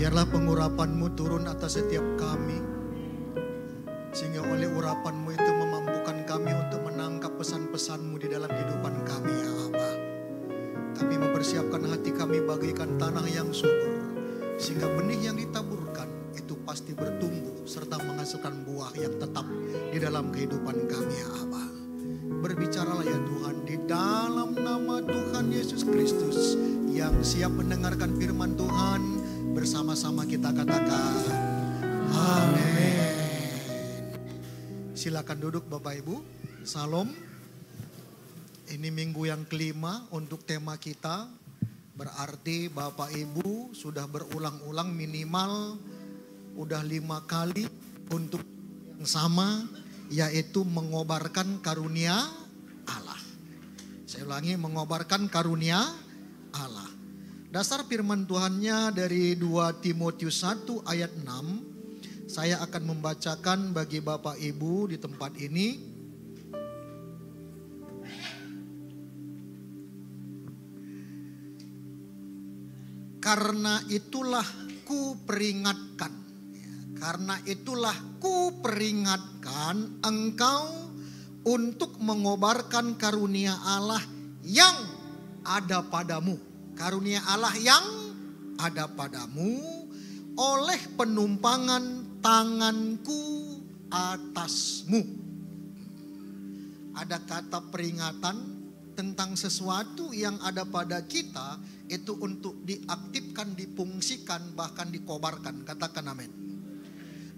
Biarlah pengurapan-Mu turun atas setiap kami, sehingga oleh urapan-Mu itu memampukan kami untuk menangkap pesan-pesan-Mu di dalam kehidupan kami, ya Allah. Kami mempersiapkan hati kami bagaikan tanah yang subur, sehingga benih yang ditaburkan itu pasti bertumbuh serta menghasilkan buah yang tetap di dalam kehidupan kami, ya Allah. Berbicaralah ya Tuhan, di dalam nama Tuhan Yesus Kristus yang siap mendengarkan firman Tuhan, bersama-sama kita katakan amin. Silakan duduk Bapak Ibu. Salam. Ini minggu yang kelima untuk tema kita. Berarti Bapak Ibu sudah berulang-ulang minimal udah 5 kali untuk yang sama, yaitu mengobarkan karunia Allah. Saya ulangi, mengobarkan karunia Allah. Dasar firman Tuhannya dari 2 Timotius 1 ayat 6. Saya akan membacakan bagi Bapak Ibu di tempat ini. Karena itulah ku peringatkan. Karena itulah ku peringatkan engkau untuk mengobarkan karunia Allah yang ada padamu. Karunia Allah yang ada padamu oleh penumpangan tanganku atasmu. Ada kata peringatan tentang sesuatu yang ada pada kita itu untuk diaktifkan, difungsikan, bahkan dikobarkan. Katakan amin.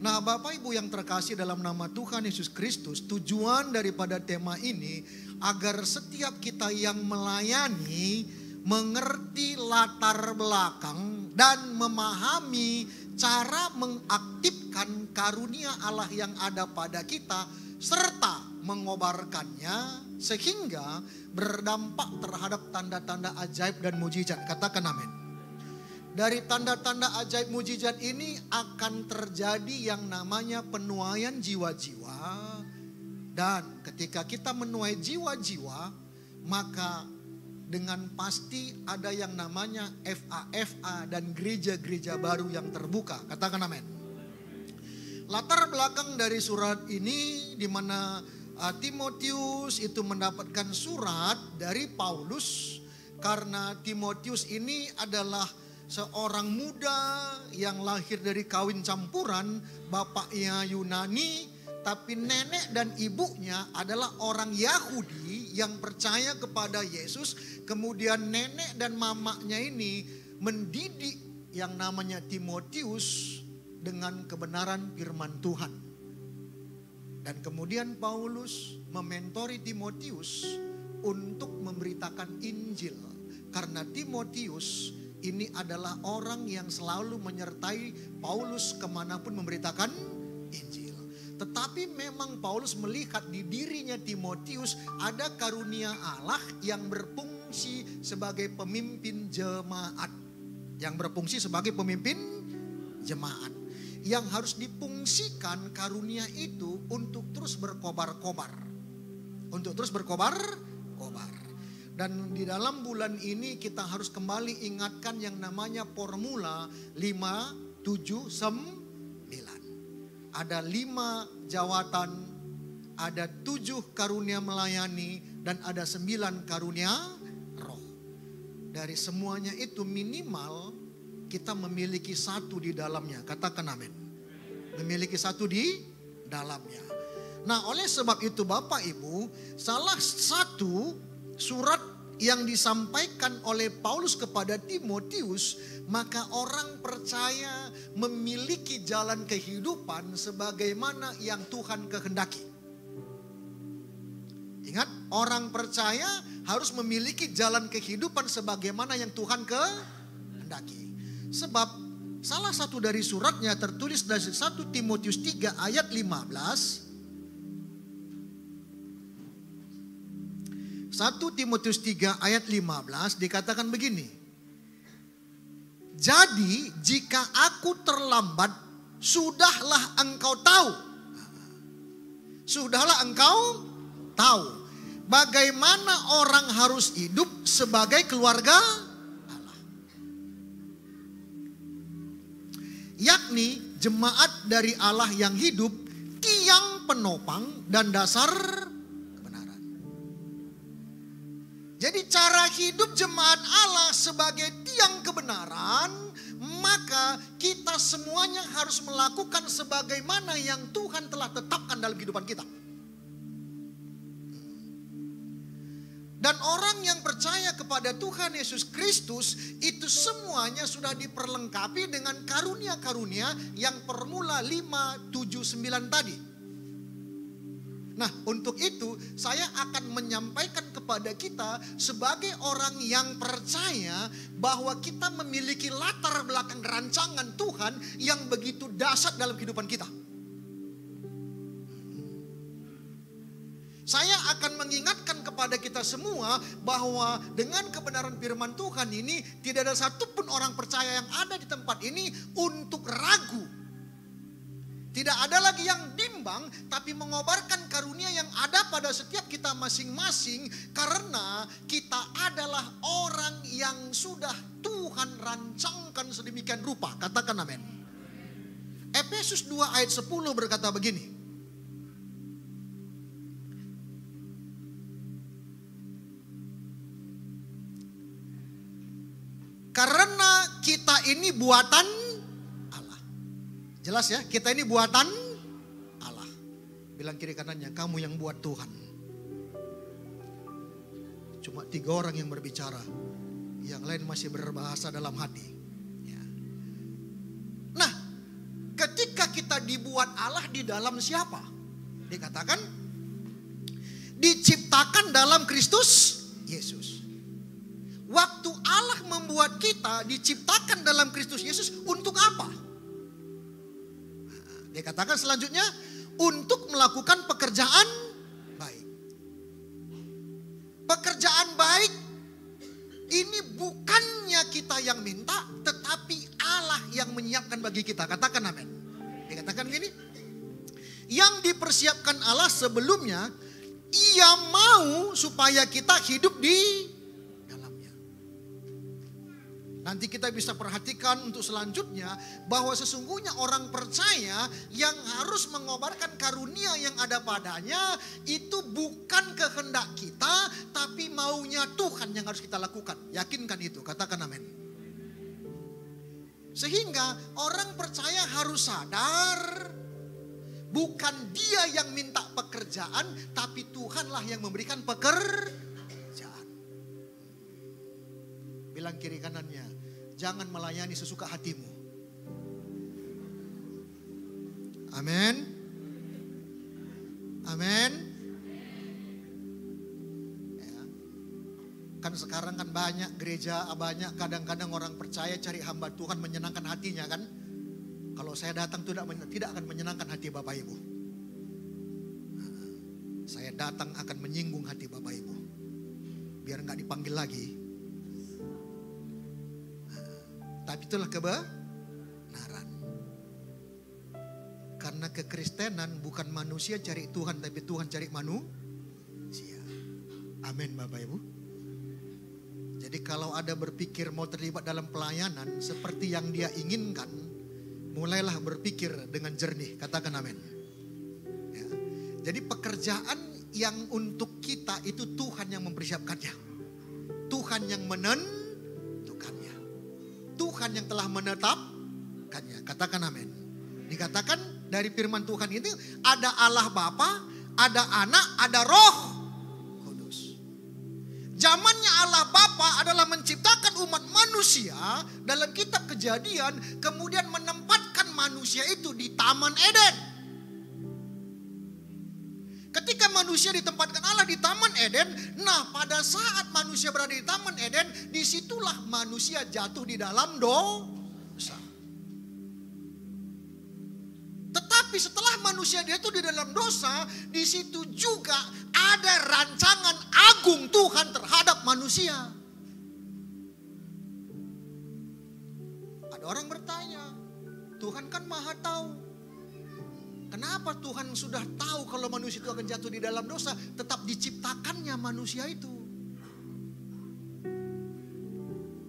Nah Bapak Ibu yang terkasih dalam nama Tuhan Yesus Kristus, tujuan daripada tema ini agar setiap kita yang melayani mengerti latar belakang dan memahami cara mengaktifkan karunia Allah yang ada pada kita serta mengobarkannya sehingga berdampak terhadap tanda-tanda ajaib dan mujizat. Katakan amin. Dari tanda-tanda ajaib mujizat ini akan terjadi yang namanya penuaian jiwa-jiwa. Dan ketika kita menuai jiwa-jiwa, maka dengan pasti ada yang namanya FA-FA dan gereja-gereja baru yang terbuka. Katakan amin. Latar belakang dari surat ini di mana Timotius itu mendapatkan surat dari Paulus. Karena Timotius ini adalah seorang muda yang lahir dari kawin campuran, bapaknya Yunani, tapi nenek dan ibunya adalah orang Yahudi yang percaya kepada Yesus. Kemudian nenek dan mamanya ini mendidik yang namanya Timotius dengan kebenaran firman Tuhan. Dan kemudian Paulus mementori Timotius untuk memberitakan Injil. Karena Timotius ini adalah orang yang selalu menyertai Paulus kemanapun memberitakan Injil. Tetapi memang Paulus melihat di dirinya Timotius ada karunia Allah yang berfungsi sebagai pemimpin jemaat. Yang berfungsi sebagai pemimpin jemaat. Yang harus difungsikan karunia itu untuk terus berkobar-kobar. Untuk terus berkobar-kobar. Dan di dalam bulan ini kita harus kembali ingatkan yang namanya formula 5, 7, 9. Ada 5 jawatan, ada 7 karunia melayani, dan ada 9 karunia roh. Dari semuanya itu minimal kita memiliki 1 di dalamnya. Katakan amin. Memiliki 1 di dalamnya. Nah oleh sebab itu Bapak Ibu, salah satu surat yang disampaikan oleh Paulus kepada Timotius, maka orang percaya memiliki jalan kehidupan sebagaimana yang Tuhan kehendaki. Ingat, orang percaya harus memiliki jalan kehidupan sebagaimana yang Tuhan kehendaki. Sebab salah satu dari suratnya tertulis dari 1 Timotius 3 ayat 15. 1 Timotius 3 ayat 15 dikatakan begini. Jadi jika aku terlambat, sudahlah engkau tahu. Sudahlah engkau tahu bagaimana orang harus hidup sebagai keluarga Allah. yakni jemaat dari Allah yang hidup, tiang penopang dan dasar kebenaran. Jadi cara hidup jemaat Allah sebagai tiang kebenaran, maka kita semuanya harus melakukan sebagaimana yang Tuhan telah tetapkan dalam kehidupan kita. Dan orang yang percaya kepada Tuhan Yesus Kristus itu semuanya sudah diperlengkapi dengan karunia-karunia yang permula 5, 7, 9 tadi. Nah, untuk itu saya akan menyampaikan kepada kita sebagai orang yang percaya bahwa kita memiliki latar belakang rancangan Tuhan yang begitu dahsyat dalam kehidupan kita. Saya akan mengingatkan kepada kita semua bahwa dengan kebenaran firman Tuhan ini tidak ada satupun orang percaya yang ada di tempat ini untuk ragu. Tidak ada lagi yang bimbang, tapi mengobarkan karunia yang ada pada setiap kita masing-masing karena kita adalah orang yang sudah Tuhan rancangkan sedemikian rupa. Katakan amin. Efesus 2 ayat 10 berkata begini. Karena kita ini buatan Allah. Jelas ya, kita ini buatan Allah. Bilang kiri kanannya, kamu yang buat Tuhan. Cuma 3 orang yang berbicara, yang lain masih berbahasa dalam hati. Ya. Nah, ketika kita dibuat Allah di dalam siapa? Dikatakan, diciptakan dalam Kristus Yesus. Waktu Allah membuat kita diciptakan dalam Kristus Yesus untuk apa? Dikatakan selanjutnya untuk melakukan pekerjaan baik. Pekerjaan baik ini bukannya kita yang minta, tetapi Allah yang menyiapkan bagi kita. Katakan amin. Dikatakan gini, yang dipersiapkan Allah sebelumnya, Ia mau supaya kita hidup di nanti kita bisa perhatikan untuk selanjutnya bahwa sesungguhnya orang percaya yang harus mengobarkan karunia yang ada padanya itu bukan kehendak kita, tapi maunya Tuhan yang harus kita lakukan. Yakinkan itu, katakan amin. Sehingga orang percaya harus sadar bukan dia yang minta pekerjaan, tapi Tuhanlah yang memberikan pekerjaan. Bilang kiri kanannya, jangan melayani sesuka hatimu. Amin. Amin. Ya. Kan sekarang kan banyak gereja, banyak kadang-kadang orang percaya cari hamba Tuhan menyenangkan hatinya kan. Kalau saya datang tidak akan menyenangkan hati Bapak Ibu. Saya datang akan menyinggung hati Bapak Ibu. Biar nggak dipanggil lagi. Tapi itulah kebenaran. Karena kekristenan bukan manusia cari Tuhan, tapi Tuhan cari manusia. Amin Bapak Ibu. Jadi kalau ada berpikir mau terlibat dalam pelayanan seperti yang dia inginkan, mulailah berpikir dengan jernih. Katakan amin. Ya. Jadi pekerjaan yang untuk kita itu Tuhan yang mempersiapkannya. Tuhan yang menentukannya. Tuhan yang telah menetapkannya. Katakan amin. Dikatakan dari firman Tuhan itu ada Allah Bapa, ada Anak, ada Roh Kudus. Zamannya Allah Bapa adalah menciptakan umat manusia dalam kitab Kejadian, kemudian menempatkan manusia itu di Taman Eden. Ketika manusia ditempatkan Allah di Taman Eden, nah pada saat manusia berada di Taman Eden, disitulah manusia jatuh di dalam dosa. Tetapi setelah manusia jatuh di dalam dosa, di situ juga ada rancangan agung Tuhan terhadap manusia. Ada orang bertanya, Tuhan kan maha tahu. Kenapa Tuhan sudah tahu kalau manusia itu akan jatuh di dalam dosa, tetap diciptakannya manusia itu?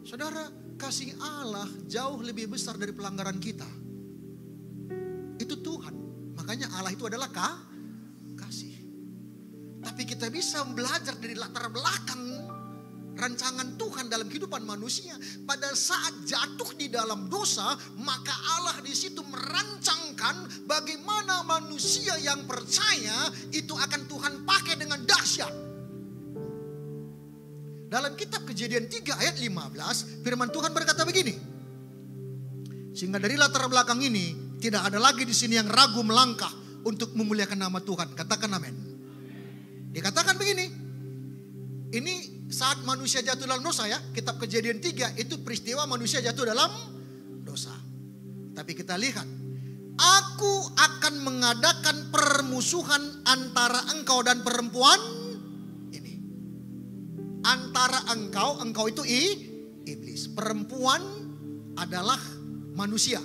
Saudara, kasih Allah jauh lebih besar dari pelanggaran kita. Makanya Allah itu adalah kasih. Tapi kita bisa belajar dari latar belakang rancangan Tuhan dalam kehidupan manusia. Pada saat jatuh di dalam dosa, maka Allah di situ merancangkan bagaimana manusia yang percaya itu akan Tuhan pakai dengan dahsyat. Dalam kitab Kejadian 3 ayat 15, firman Tuhan berkata begini. Sehingga dari latar belakang ini tidak ada lagi di sini yang ragu melangkah untuk memuliakan nama Tuhan. Katakan amin. Dikatakan begini. Ini saat manusia jatuh dalam dosa ya. Kitab Kejadian 3 itu peristiwa manusia jatuh dalam dosa. Tapi kita lihat. Aku akan mengadakan permusuhan antara engkau dan perempuan ini. Antara engkau itu iblis. Perempuan adalah manusia.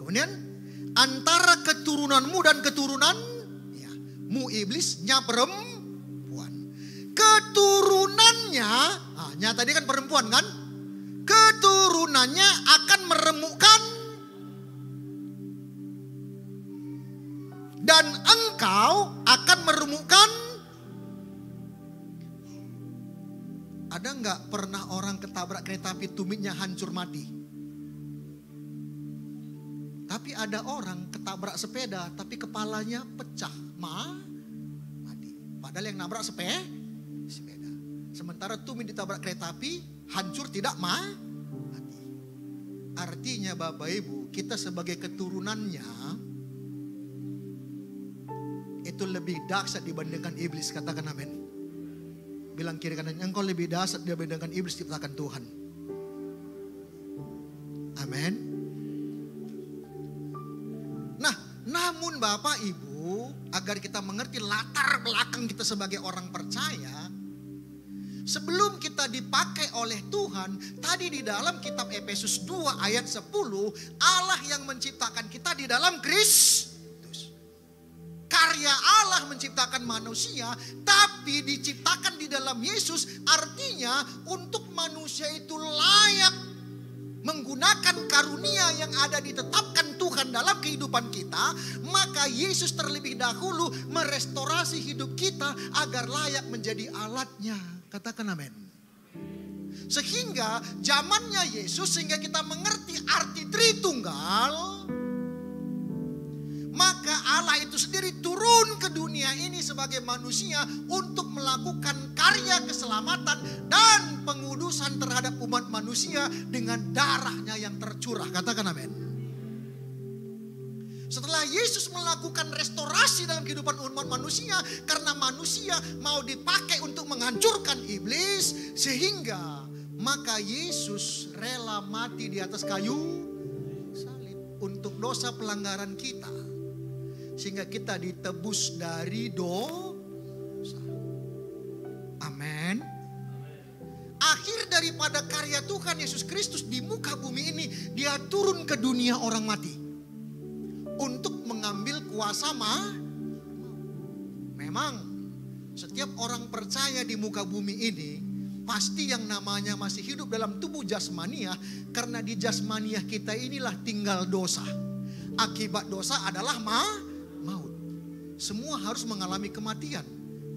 Kemudian antara keturunanmu dan keturunan mu iblisnya perempuan. Keturunannya, tadi kan perempuan kan? Keturunannya akan meremukkan dan engkau akan meremukkan. Ada nggak pernah orang ketabrak kereta api tumitnya hancur mati? Tapi ada orang ketabrak sepeda tapi kepalanya pecah, mati. Padahal yang nabrak sepeda. Sementara tumit ditabrak kereta api hancur tidak mati. Artinya Bapak Ibu, kita sebagai keturunannya itu lebih dahsyat dibandingkan iblis. Katakan amin. Bilang kiri kanan, engkau lebih dahsyat dibandingkan iblis ciptakan Tuhan. Amin. Namun Bapak Ibu, agar kita mengerti latar belakang kita sebagai orang percaya, sebelum kita dipakai oleh Tuhan, tadi di dalam kitab Efesus 2 ayat 10, Allah yang menciptakan kita di dalam Kristus. Karya Allah menciptakan manusia, tapi diciptakan di dalam Yesus, artinya untuk manusia itu layak menggunakan karunia yang ada ditetapkan Tuhan dalam kehidupan kita, maka Yesus terlebih dahulu merestorasi hidup kita agar layak menjadi alatnya. Katakan amin. Sehingga zamannya Yesus, sehingga kita mengerti arti Tritunggal, maka Allah itu sendiri turun ke dunia ini sebagai manusia untuk melakukan karya keselamatan dan pengudusan terhadap umat manusia dengan darahnya yang tercurah. Katakan amin. Setelah Yesus melakukan restorasi dalam kehidupan umat manusia, karena manusia mau dipakai untuk menghancurkan iblis, sehingga maka Yesus rela mati di atas kayu salib untuk dosa pelanggaran kita. Sehingga kita ditebus dari dosa. Amin. Akhir daripada karya Tuhan Yesus Kristus di muka bumi ini, dia turun ke dunia orang mati untuk mengambil kuasa Memang setiap orang percaya di muka bumi ini pasti yang namanya masih hidup dalam tubuh jasmaniah, karena di jasmaniah kita inilah tinggal dosa. Akibat dosa adalah maut. Semua harus mengalami kematian.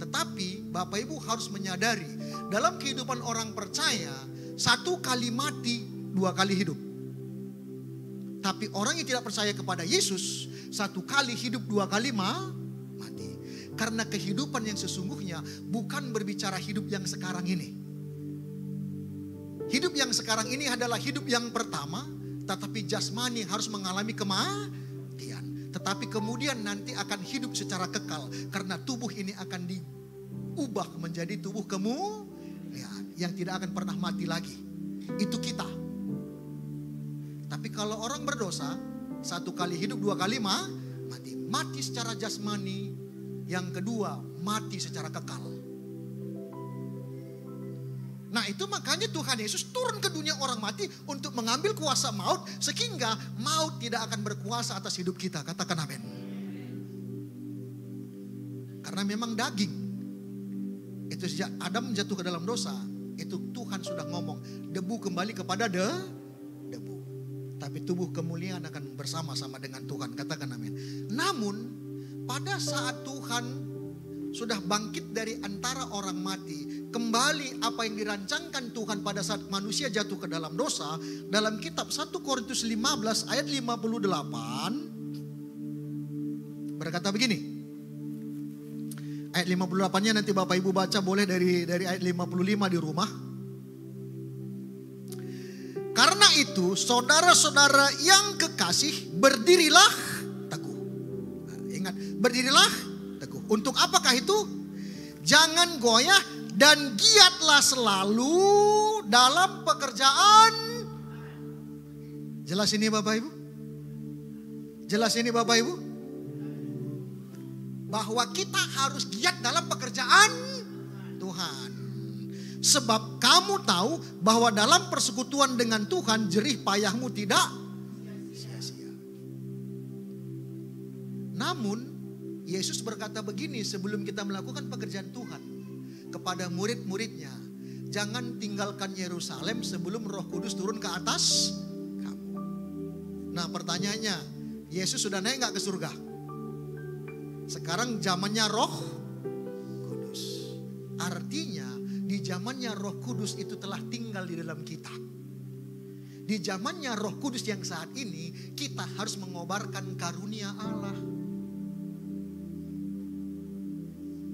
Tetapi Bapak Ibu harus menyadari, dalam kehidupan orang percaya, satu kali mati, dua kali hidup. Tapi orang yang tidak percaya kepada Yesus, satu kali hidup, dua kali mati. Karena kehidupan yang sesungguhnya bukan berbicara hidup yang sekarang ini. Hidup yang sekarang ini adalah hidup yang pertama, tetapi jasmani harus mengalami kematian. Tetapi kemudian nanti akan hidup secara kekal, karena tubuh ini akan diubah menjadi tubuh kemuliaan yang tidak akan pernah mati lagi. Itu kita. Tapi kalau orang berdosa, satu kali hidup, dua kali mati. Mati secara jasmani, yang kedua mati secara kekal. Nah itu makanya Tuhan Yesus turun ke dunia orang mati untuk mengambil kuasa maut, sehingga maut tidak akan berkuasa atas hidup kita. Katakan amin. Karena memang daging, itu sejak Adam jatuh ke dalam dosa, itu Tuhan sudah ngomong, debu kembali kepada debu. Tapi tubuh kemuliaan akan bersama-sama dengan Tuhan. Katakan amin. Namun pada saat Tuhan sudah bangkit dari antara orang mati, kembali apa yang dirancangkan Tuhan pada saat manusia jatuh ke dalam dosa, dalam kitab 1 Korintus 15 ayat 58 berkata begini. Ayat 58-nya nanti Bapak Ibu baca boleh dari ayat 55 di rumah. Karena itu saudara-saudara yang kekasih, berdirilah teguh. Nah, ingat, berdirilah teguh. Untuk apakah itu? Jangan goyah dan giatlah selalu dalam pekerjaan. Jelas ini Bapak Ibu? Jelas ini Bapak Ibu? Bahwa kita harus giat dalam pekerjaan Tuhan. Sebab kamu tahu bahwa dalam persekutuan dengan Tuhan jerih payahmu tidak sia-sia. Namun Yesus berkata begini sebelum kita melakukan pekerjaan Tuhan kepada murid-muridnya. Jangan tinggalkan Yerusalem sebelum Roh Kudus turun ke atas kamu. Nah pertanyaannya, Yesus sudah naik gak ke surga? Sekarang zamannya Roh Kudus. Artinya di zamannya Roh Kudus itu telah tinggal di dalam kita. Di zamannya Roh Kudus yang saat ini kita harus mengobarkan karunia Allah.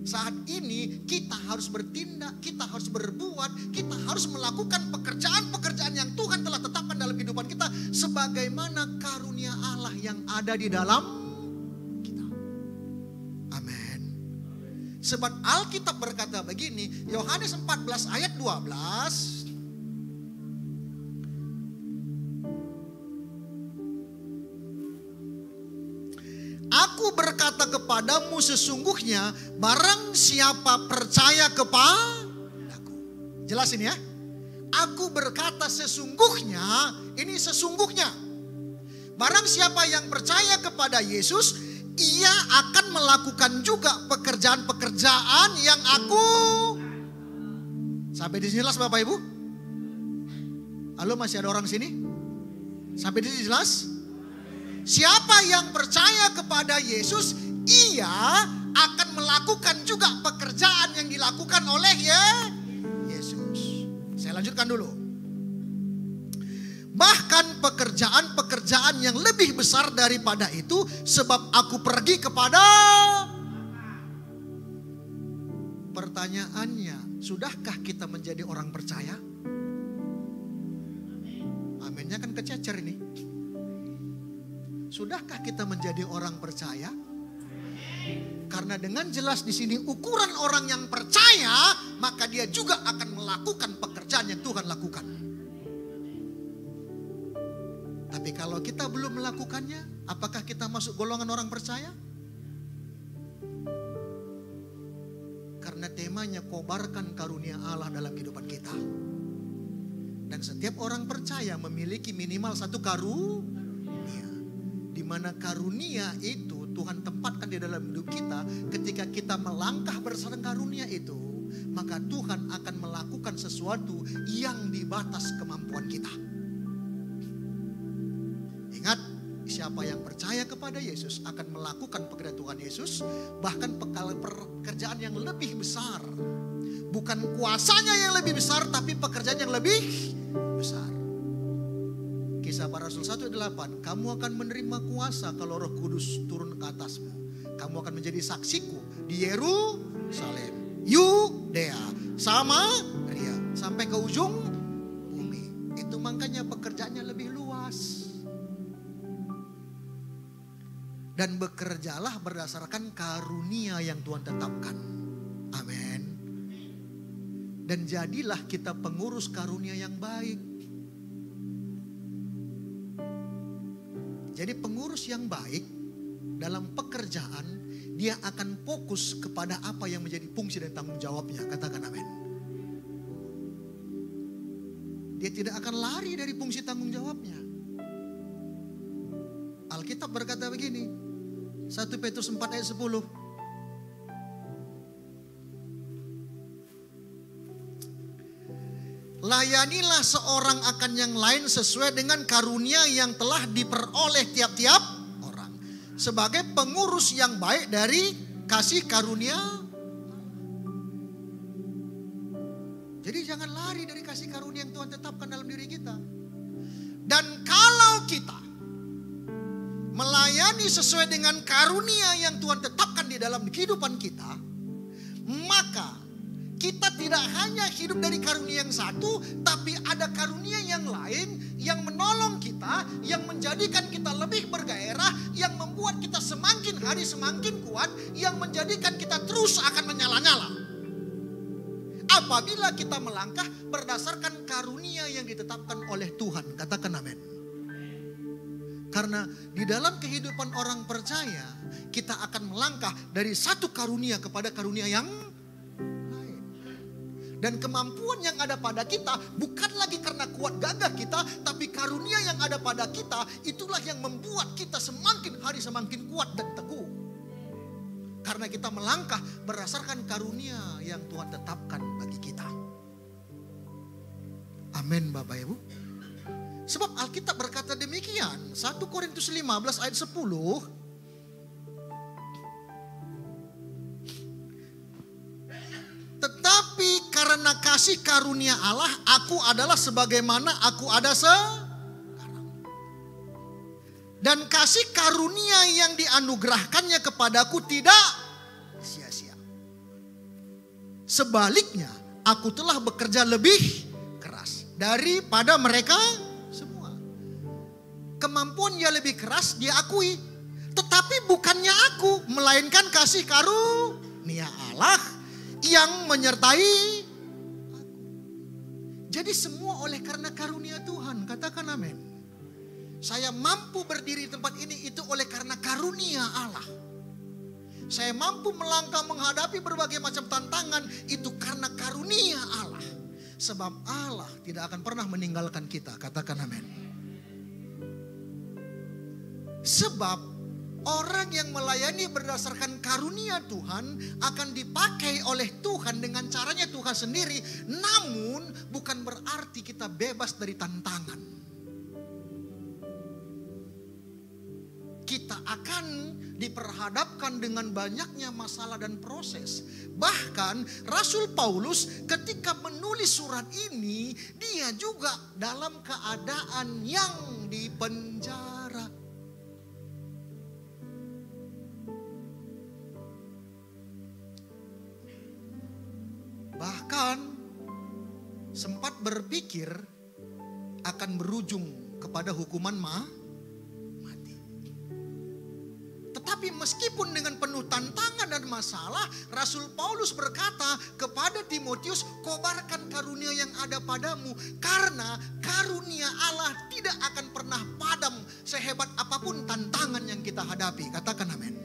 Saat ini kita harus bertindak, kita harus berbuat, kita harus melakukan pekerjaan-pekerjaan yang Tuhan telah tetapkan dalam kehidupan kita. Sebagaimana karunia Allah yang ada di dalam kita. Amin. Sebab Alkitab berkata begini, Yohanes 14 ayat 12. Aku berkata kepadamu sesungguhnya barang siapa percaya kepadaku. Jelas ini ya. Aku berkata sesungguhnya, ini sesungguhnya. Barang siapa yang percaya kepada Yesus, ia akan melakukan juga pekerjaan-pekerjaan yang aku. Sampai di sini jelas Bapak Ibu? Halo, masih ada orang sini? Sampai di sini jelas? Siapa yang percaya kepada Yesus, ia akan melakukan juga pekerjaan yang dilakukan oleh Yesus. Saya lanjutkan dulu. Bahkan pekerjaan-pekerjaan yang lebih besar daripada itu, sebab aku pergi kepada. Pertanyaannya, sudahkah kita menjadi orang percaya? Aminnya kan kececer ini. Sudahkah kita menjadi orang percaya? Karena dengan jelas di sini ukuran orang yang percaya, maka dia juga akan melakukan pekerjaan yang Tuhan lakukan. Tapi kalau kita belum melakukannya, apakah kita masuk golongan orang percaya? Karena temanya kobarkan karunia Allah dalam kehidupan kita. Dan setiap orang percaya memiliki minimal satu karunia. Di mana karunia itu Tuhan tempatkan di dalam hidup kita. Ketika kita melangkah bersama karunia itu, maka Tuhan akan melakukan sesuatu yang di batas kemampuan kita. Ingat, siapa yang percaya kepada Yesus akan melakukan pekerjaan Tuhan Yesus, bahkan pekerjaan yang lebih besar. Bukan kuasanya yang lebih besar, tapi pekerjaan yang lebih besar. Kisah Para Rasul 1:8, kamu akan menerima kuasa kalau Roh Kudus turun ke atasmu. Kamu akan menjadi saksiku di Yerusalem, Yudea, Samaria, sampai ke ujung bumi. Itu makanya pekerjaannya lebih luas. Dan bekerjalah berdasarkan karunia yang Tuhan tetapkan. Amin. Dan jadilah kita pengurus karunia yang baik. Jadi pengurus yang baik dalam pekerjaan, dia akan fokus kepada apa yang menjadi fungsi dan tanggung jawabnya. Katakan amin. Dia tidak akan lari dari fungsi tanggung jawabnya. Alkitab berkata begini, 1 Petrus 4 ayat 10. layanilah seorang akan yang lain sesuai dengan karunia yang telah diperoleh tiap-tiap orang. Sebagai pengurus yang baik dari kasih karunia. Jadi jangan lari dari kasih karunia yang Tuhan tetapkan dalam diri kita. Dan kalau kita melayani sesuai dengan karunia yang Tuhan tetapkan di dalam kehidupan kita, maka kita tidak hanya hidup dari karunia yang satu, tapi ada karunia yang lain yang menolong kita, yang menjadikan kita lebih bergairah, yang membuat kita semakin hari semakin kuat, yang menjadikan kita terus akan menyala-nyala. Apabila kita melangkah berdasarkan karunia yang ditetapkan oleh Tuhan, katakan amin. Karena di dalam kehidupan orang percaya, kita akan melangkah dari satu karunia kepada karunia yang lain. Dan kemampuan yang ada pada kita bukan lagi karena kuat gagah kita, tapi karunia yang ada pada kita itulah yang membuat kita semakin hari semakin kuat dan teguh. Karena kita melangkah berdasarkan karunia yang Tuhan tetapkan bagi kita. Amin Bapak Ibu. Sebab Alkitab berkata demikian. 1 Korintus 15 ayat 10. Tetapi karena kasih karunia Allah, aku adalah sebagaimana aku ada sekarang. Dan kasih karunia yang dianugerahkannya kepadaku tidak sia-sia. Sebaliknya, aku telah bekerja lebih keras daripada mereka semua. Kemampuannya lebih keras diakui. Tetapi bukannya aku, melainkan kasih karunia Allah yang menyertai aku. Jadi semua oleh karena karunia Tuhan. Katakan amin. Saya mampu berdiri di tempat ini itu oleh karena karunia Allah. Saya mampu melangkah menghadapi berbagai macam tantangan itu karena karunia Allah. Sebab Allah tidak akan pernah meninggalkan kita. Katakan amin. Sebab orang yang melayani berdasarkan karunia Tuhan akan dipakai oleh Tuhan dengan caranya Tuhan sendiri. Namun bukan berarti kita bebas dari tantangan. Kita akan diperhadapkan dengan banyaknya masalah dan proses. Bahkan Rasul Paulus ketika menulis surat ini, dia juga dalam keadaan yang dipenjara. Bahkan sempat berpikir akan berujung kepada hukuman mati. Tetapi meskipun dengan penuh tantangan dan masalah, Rasul Paulus berkata kepada Timotius, kobarkan karunia yang ada padamu. Karena karunia Allah tidak akan pernah padam sehebat apapun tantangan yang kita hadapi. Katakan amin.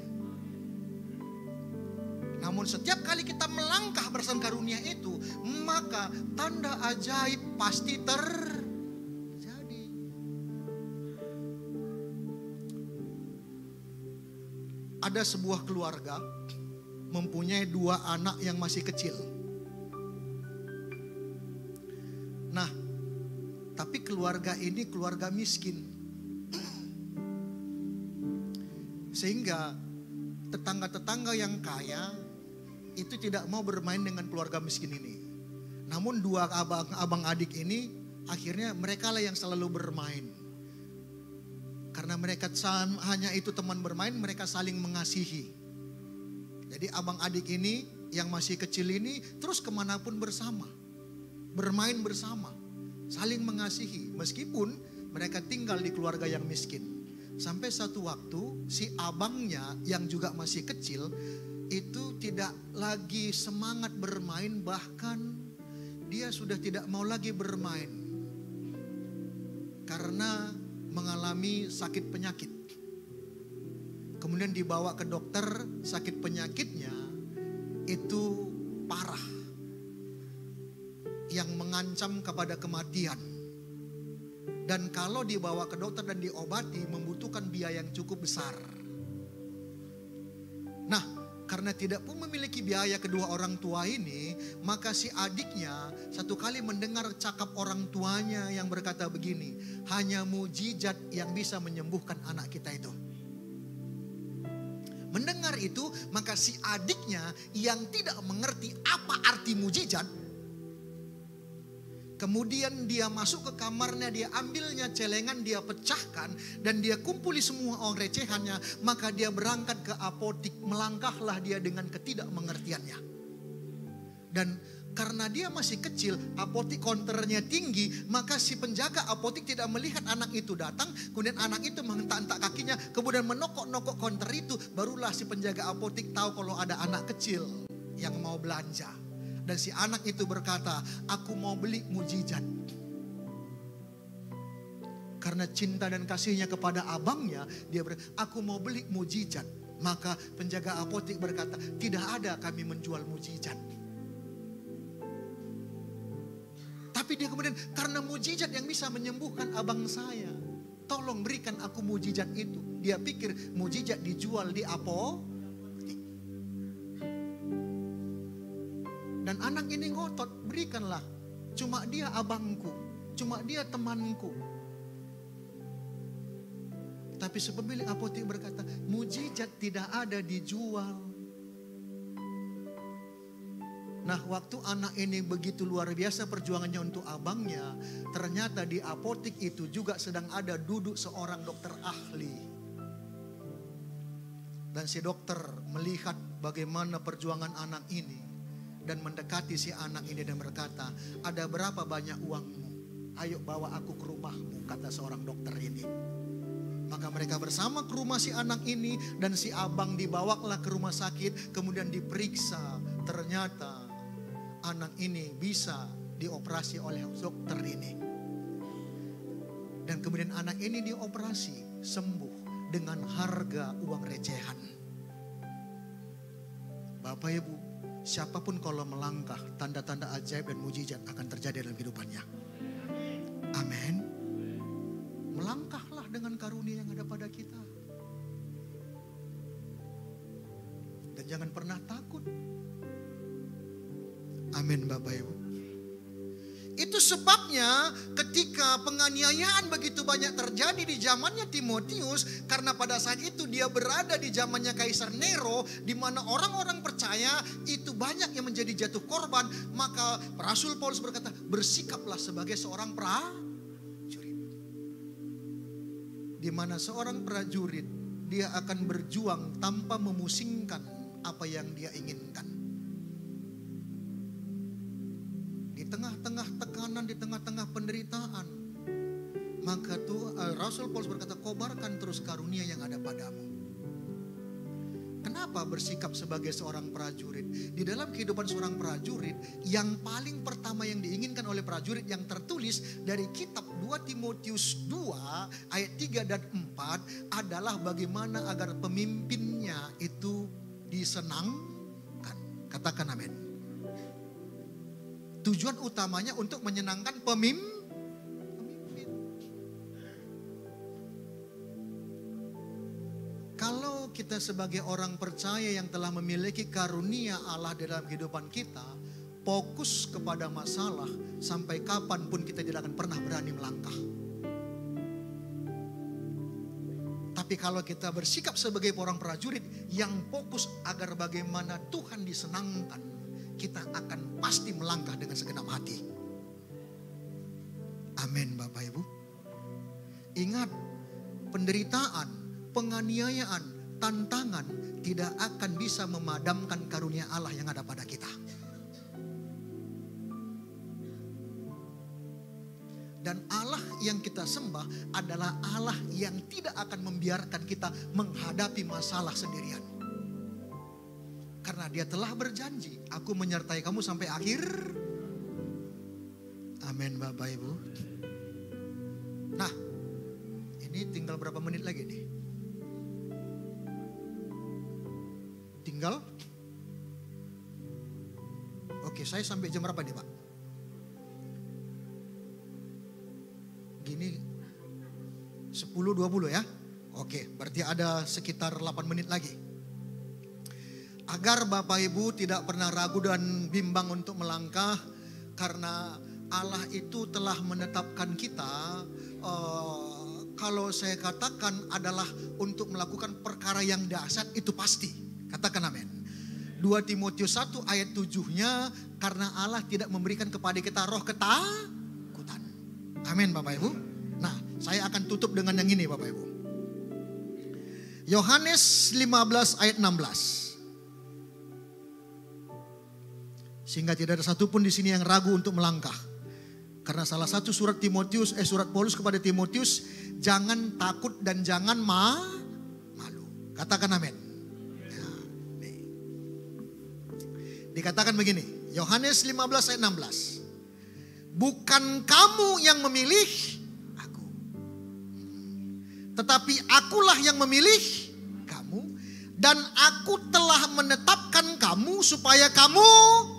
Namun setiap kali kita melangkah berdasarkan karunia itu, maka tanda ajaib pasti terjadi. Ada sebuah keluarga mempunyai 2 anak yang masih kecil. Nah, tapi keluarga ini keluarga miskin. Sehingga tetangga-tetangga yang kaya itu tidak mau bermain dengan keluarga miskin ini. Namun 2 abang adik ini akhirnya mereka lah yang selalu bermain. Karena mereka hanya itu teman bermain, mereka saling mengasihi. Jadi abang adik ini yang masih kecil ini terus kemanapun bersama. Bermain bersama, saling mengasihi. Meskipun mereka tinggal di keluarga yang miskin. Sampai satu waktu si abangnya yang juga masih kecil itu tidak lagi semangat bermain, bahkan dia sudah tidak mau lagi bermain. Karena mengalami sakit penyakit. Kemudian dibawa ke dokter, sakit penyakitnya itu parah. Yang mengancam kepada kematian. Dan kalau dibawa ke dokter dan diobati membutuhkan biaya yang cukup besar. Nah, karena karena tidak pun memiliki biaya kedua orang tua ini, maka si adiknya satu kali mendengar cakap orang tuanya yang berkata begini, hanya mujizat yang bisa menyembuhkan anak kita itu. Mendengar itu, maka si adiknya yang tidak mengerti apa arti mujizat, kemudian dia masuk ke kamarnya, dia ambilnya celengan, dia pecahkan, dan dia kumpuli semua uang recehannya. Maka dia berangkat ke apotik, melangkahlah dia dengan ketidakmengertiannya. Dan karena dia masih kecil, apotik konternya tinggi, maka si penjaga apotik tidak melihat anak itu datang. Kemudian anak itu menghentak-hentak kakinya, kemudian menokok-nokok konter itu. Barulah si penjaga apotik tahu kalau ada anak kecil yang mau belanja. Dan si anak itu berkata, aku mau beli mujizat. Karena cinta dan kasihnya kepada abangnya, dia berkata, aku mau beli mujizat. Maka penjaga apotik berkata, tidak ada kami menjual mujizat. Tapi dia kemudian, karena mujizat yang bisa menyembuhkan abang saya, tolong berikan aku mujizat itu. Dia pikir mujizat dijual di apotik. Dan anak ini ngotot, berikanlah. Cuma dia abangku, cuma dia temanku. Tapi si pemilik apotik berkata, mujizat tidak ada dijual. Nah, waktu anak ini begitu luar biasa perjuangannya untuk abangnya, ternyata di apotik itu juga sedang ada duduk seorang dokter ahli. Dan si dokter melihat bagaimana perjuangan anak ini dan mendekati si anak ini dan berkata, ada berapa banyak uangmu? Ayo bawa aku ke rumahmu, kata seorang dokter ini. Maka mereka bersama ke rumah si anak ini, dan si abang dibawalah ke rumah sakit, kemudian diperiksa. Ternyata anak ini bisa dioperasi oleh dokter ini. Dan kemudian anak ini dioperasi, sembuh dengan harga uang recehan. Bapak Ibu, siapapun kalau melangkah, tanda-tanda ajaib dan mujizat akan terjadi dalam kehidupannya. Amin. Melangkahlah dengan karunia yang ada pada kita. Dan jangan pernah takut. Amin Bapak Ibu. Itu sebabnya ketika penganiayaan begitu banyak terjadi di zamannya Timotius, karena pada saat itu dia berada di zamannya Kaisar Nero, di mana orang-orang percaya itu banyak yang menjadi jatuh korban, maka Rasul Paulus berkata, bersikaplah sebagai seorang prajurit. Di mana seorang prajurit dia akan berjuang tanpa memusingkan apa yang dia inginkan. Di tengah-tengah tekanan, di tengah-tengah penderitaan, maka tuh Rasul Paulus berkata, kobarkan terus karunia yang ada padamu. Kenapa bersikap sebagai seorang prajurit? Di dalam kehidupan seorang prajurit, yang paling pertama yang diinginkan oleh prajurit yang tertulis dari kitab 2 Timotius 2 ayat 3 dan 4 adalah bagaimana agar pemimpinnya itu disenangkan. Katakan amin. Tujuan utamanya untuk menyenangkan pemimpin. Kalau kita sebagai orang percaya yang telah memiliki karunia Allah dalam kehidupan kita, fokus kepada masalah, sampai kapanpun kita tidak akan pernah berani melangkah. Tapi kalau kita bersikap sebagai orang prajurit yang fokus agar bagaimana Tuhan disenangkan, kita akan pasti melangkah dengan segenap hati. Amin Bapak Ibu. Ingat, penderitaan, penganiayaan, tantangan tidak akan bisa memadamkan karunia Allah yang ada pada kita. Dan Allah yang kita sembah adalah Allah yang tidak akan membiarkan kita menghadapi masalah sendirian. Karena dia telah berjanji, aku menyertai kamu sampai akhir. Amin Bapak Ibu. Nah, ini tinggal berapa menit lagi nih? Tinggal? Oke, saya sampai jam berapa nih Pak? Gini 10.20 ya? Oke, berarti ada sekitar 8 menit lagi. Agar Bapak Ibu tidak pernah ragu dan bimbang untuk melangkah, karena Allah itu telah menetapkan kita, kalau saya katakan adalah untuk melakukan perkara yang dahsyat, itu pasti. Katakan amin. 2 Timotius 1 ayat 7-nya, karena Allah tidak memberikan kepada kita roh ketakutan. Amin Bapak Ibu. Nah, saya akan tutup dengan yang ini Bapak Ibu. Yohanes 15 ayat 16. Sehingga tidak ada satupun di sini yang ragu untuk melangkah. Karena salah satu surat Paulus kepada Timotius, jangan takut dan jangan malu. Katakan amin. Ya, dikatakan begini, Yohanes 15 ayat 16. Bukan kamu yang memilih aku, tetapi akulah yang memilih kamu. Dan aku telah menetapkan kamu supaya kamu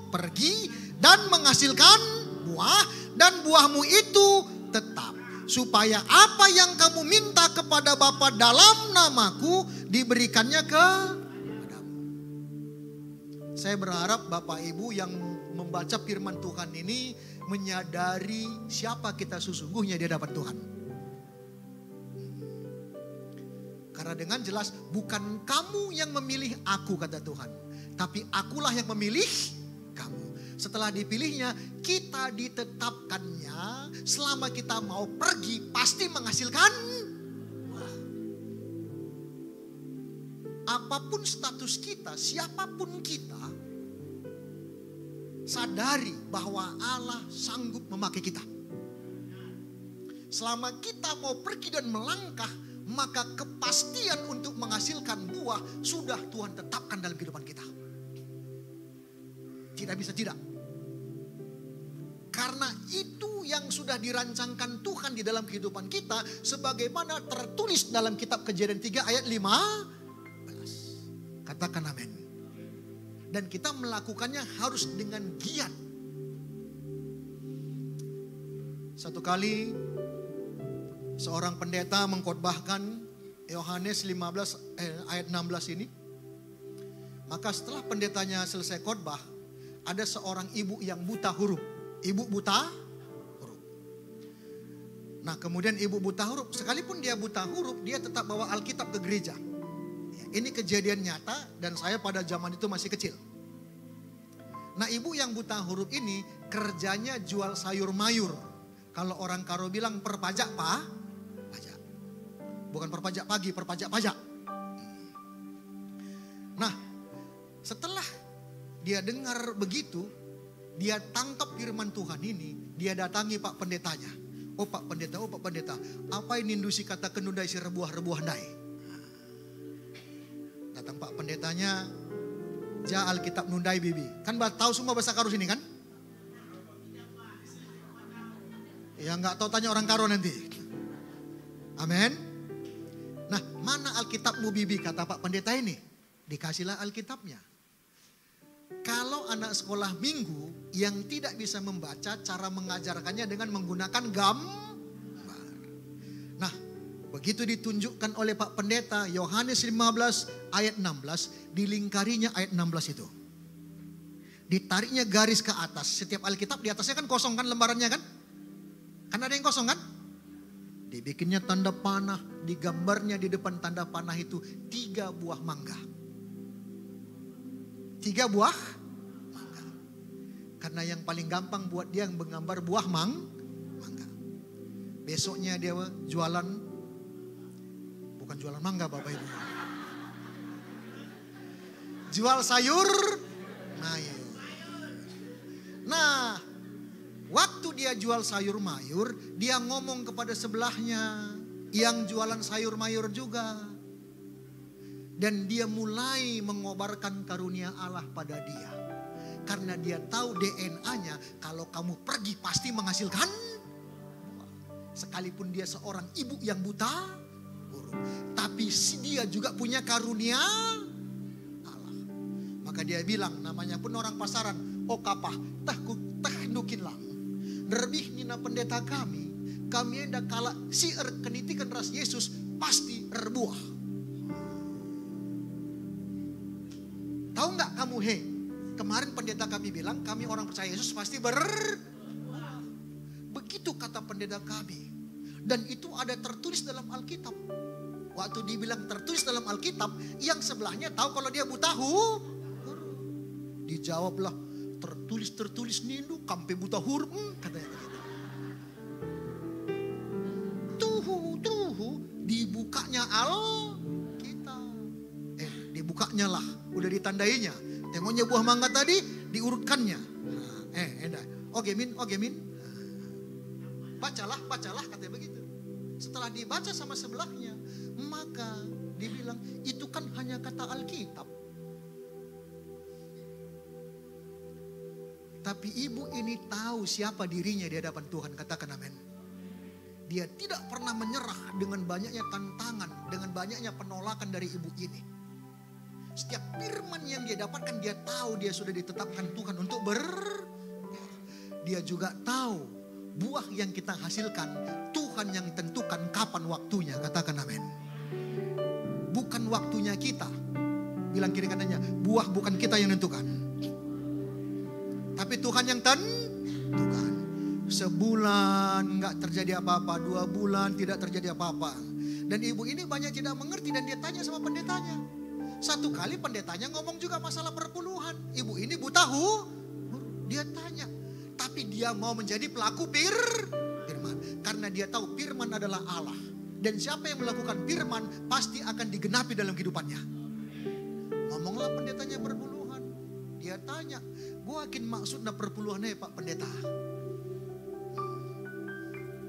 pergi dan menghasilkan buah, dan buahmu itu tetap, supaya apa yang kamu minta kepada Bapa dalam namaku diberikannya kepadamu. Saya berharap Bapak Ibu yang membaca firman Tuhan ini menyadari siapa kita sesungguhnya di hadapan Tuhan. Karena dengan jelas bukan kamu yang memilih aku, kata Tuhan, tapi akulah yang memilih kamu. Setelah dipilihnya, kita ditetapkannya, selama kita mau pergi pasti menghasilkan buah. Apapun status kita, siapapun kita, sadari bahwa Allah sanggup memakai kita. Selama kita mau pergi dan melangkah, maka kepastian untuk menghasilkan buah sudah Tuhan tetapkan dalam kehidupan kita. Tidak bisa tidak. Karena itu yang sudah dirancangkan Tuhan di dalam kehidupan kita, sebagaimana tertulis dalam kitab Kejadian 3 ayat 15. Katakan amin. Dan kita melakukannya harus dengan giat. Satu kali seorang pendeta mengkhotbahkan Yohanes 15 ayat 16 ini. Maka setelah pendetanya selesai khotbah, ada seorang ibu yang buta huruf. Ibu buta huruf. Nah, kemudian ibu buta huruf, sekalipun dia buta huruf, dia tetap bawa Alkitab ke gereja. Ini kejadian nyata dan saya pada zaman itu masih kecil. Nah, ibu yang buta huruf ini kerjanya jual sayur mayur. Kalau orang Karo bilang perpajak pajak. Bukan perpajak pagi, perpajak pajak. Nah, setelah dia dengar begitu, dia tangkap firman Tuhan ini, dia datangi Pak Pendetanya. Oh Pak Pendeta, apa ini indusi kata kenundai si rebuah-rebuah ndai. Datang Pak Pendetanya, ja Alkitab nundai bibi. Kan tahu semua bahasa Karo sini kan? Ya nggak tahu tanya orang Karo nanti. Amin. Nah, mana Alkitabmu bibi, kata Pak Pendeta ini. Dikasihlah Alkitabnya. Kalau anak sekolah minggu yang tidak bisa membaca, cara mengajarkannya dengan menggunakan gambar. Nah, begitu ditunjukkan oleh Pak Pendeta, Yohanes 15 ayat 16, dilingkarinya ayat 16 itu. Ditariknya garis ke atas. Setiap Alkitab di atasnya kan kosong kan lembarannya kan? Kan ada yang kosong kan? Dibikinnya tanda panah, digambarnya di depan tanda panah itu 3 buah mangga. 3 buah mangga. Karena yang paling gampang buat dia menggambar buah mangga. Besoknya dia jualan, bukan jualan mangga Bapak Ibu. Jual sayur mayur. Nah, waktu dia jual sayur mayur, dia ngomong kepada sebelahnya yang jualan sayur mayur juga. Dan dia mulai mengobarkan karunia Allah pada dia. Karena dia tahu DNA-nya, kalau kamu pergi pasti menghasilkan. Sekalipun dia seorang ibu yang buta huruf, tapi dia juga punya karunia Allah. Maka dia bilang, namanya pun orang pasaran, oh kapah, tah nukin lang. Nerbih nina pendeta kami hendak kala si kenitikan ras Yesus pasti erbuah. Tahu nggak kamu, kemarin pendeta kami bilang kami orang percaya Yesus pasti begitu kata pendeta kami. Dan itu ada tertulis dalam Alkitab. Waktu dibilang tertulis dalam Alkitab, yang sebelahnya tahu kalau dia buta huruf. Dijawablah, tertulis nindu kampe buta huruf, katanya begitu. Tuhu, dibukanya Alkitab. Dibukanya lah, udah ditandainya. Tengoknya buah mangga tadi, diurutkannya. Oke min. Bacalah, katanya begitu. Setelah dibaca sama sebelahnya, maka dibilang itu kan hanya kata Alkitab. Tapi ibu ini tahu siapa dirinya di hadapan Tuhan, katakan amin. Dia tidak pernah menyerah dengan banyaknya tantangan, dengan banyaknya penolakan dari ibu ini. Setiap firman yang dia dapatkan, dia tahu dia sudah ditetapkan Tuhan untuk Dia juga tahu buah yang kita hasilkan, Tuhan yang tentukan kapan waktunya, katakan amin. Bukan waktunya kita. Bilang kiri kanannya, buah bukan kita yang tentukan, tapi Tuhan yang tentukan. Sebulan gak terjadi apa-apa, 2 bulan tidak terjadi apa-apa. Dan ibu ini banyak tidak mengerti dan dia tanya sama pendetanya. Satu kali pendetanya ngomong juga masalah perpuluhan. Ibu ini buta dia tanya. Tapi dia mau menjadi pelaku firman. Karena dia tahu firman adalah Allah. Dan siapa yang melakukan firman pasti akan digenapi dalam kehidupannya. Ngomonglah pendetanya perpuluhan. Dia tanya, gua maksudnya perpuluhannya Pak Pendeta.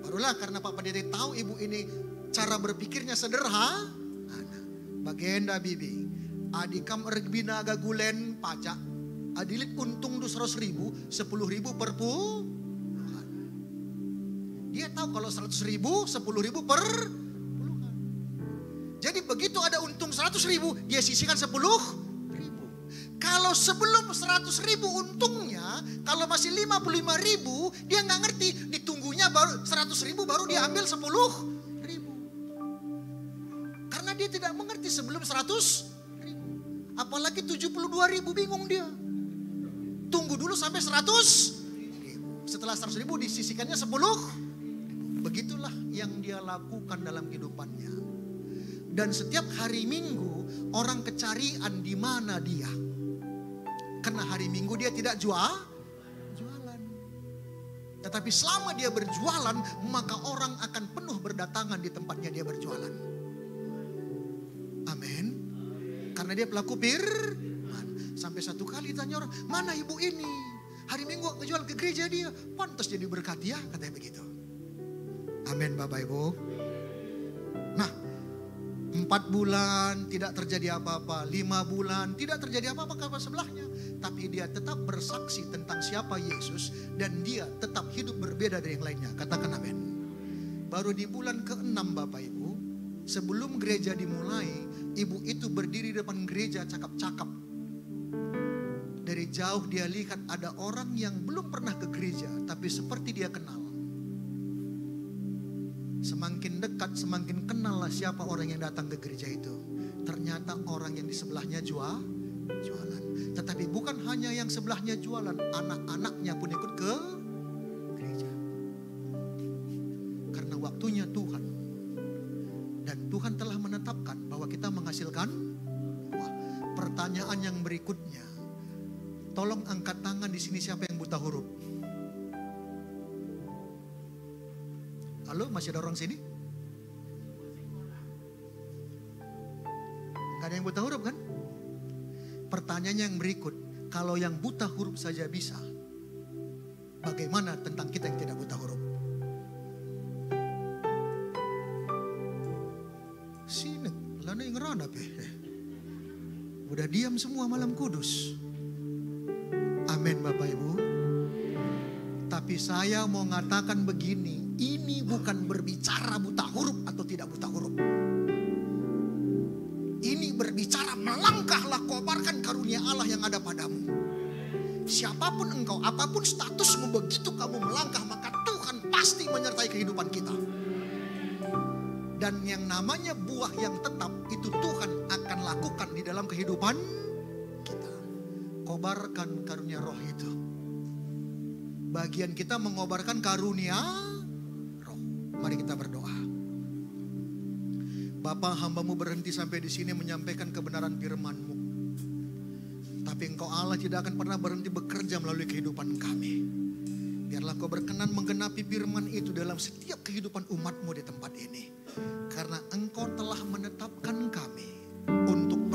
Barulah karena Pak Pendeta tahu ibu ini cara berpikirnya sederhana. Bagenda bibi, adikam erbina gagulen pajak, adilit untung 200.000, 10.000 per puluhan. Dia tahu kalau 100.000, 10.000 per puluhan. Jadi begitu ada untung 100.000, dia sisihkan 10.000. Kalau sebelum 100.000 untungnya, kalau masih 55.000, dia nggak ngerti. Ditunggunya baru 100.000 baru dia ambil 10.000. Karena dia tidak mengerti sebelum 100.000. Apalagi 72.000 bingung dia. Tunggu dulu sampai 100.000. Setelah 100.000 disisihkannya 10.000. Begitulah yang dia lakukan dalam kehidupannya. Dan setiap hari Minggu orang kecarian di mana dia. Karena hari Minggu dia tidak jualan. Tetapi selama dia berjualan, maka orang akan penuh berdatangan di tempatnya dia berjualan. Amin. Karena dia pelaku firman. Sampai satu kali tanya orang, mana ibu ini? Hari Minggu kejual ke gereja dia. Pantas jadi berkat ya, katanya begitu. Amin Bapak Ibu. Nah, 4 bulan tidak terjadi apa-apa, 5 bulan tidak terjadi apa-apa kawan sebelahnya. Tapi dia tetap bersaksi tentang siapa Yesus dan dia tetap hidup berbeda dari yang lainnya. Katakan amin. Baru di bulan ke-6 Bapak Ibu, sebelum gereja dimulai, ibu itu berdiri di depan gereja cakap-cakap. Dari jauh dia lihat ada orang yang belum pernah ke gereja, tapi seperti dia kenal. Semakin dekat, semakin kenallah siapa orang yang datang ke gereja itu. Ternyata orang yang di sebelahnya jualan. Tetapi bukan hanya yang sebelahnya jualan, anak-anaknya pun ikut ke gereja. Karena waktunya Tuhan. Dan Tuhan telah menetapkan bahwa kita menghasilkan buah. Pertanyaan yang berikutnya, tolong angkat tangan di sini siapa yang buta huruf? Halo, masih ada orang sini? Gak ada yang buta huruf kan? Pertanyaannya yang berikut, kalau yang buta huruf saja bisa, bagaimana tentang kita yang tidak buta huruf? Sini, lana yang ngerana pe. Udah diam semua malam kudus. Amin Bapak Ibu. Tapi saya mau ngatakan begini, ini bukan berbicara buta huruf atau tidak buta huruf. Ini berbicara melangkahlah, kobarkan karunia Allah yang ada padamu. Siapapun engkau, apapun statusmu, begitu kamu melangkah maka Tuhan pasti menyertai kehidupan kita. Dan yang namanya buah yang tetap itu Tuhan akan lakukan di dalam kehidupan kita. kobarkan karunia roh itu. Bagian kita mengobarkan karunia roh. Mari kita berdoa. Bapa, hamba-Mu berhenti sampai di sini menyampaikan kebenaran firman-Mu. Tapi Engkau Allah tidak akan pernah berhenti bekerja melalui kehidupan kami. Biarlah Kau berkenan menggenapi firman itu dalam setiap kehidupan umat-Mu di tempat ini. Karena Engkau telah menetapkan kami untuk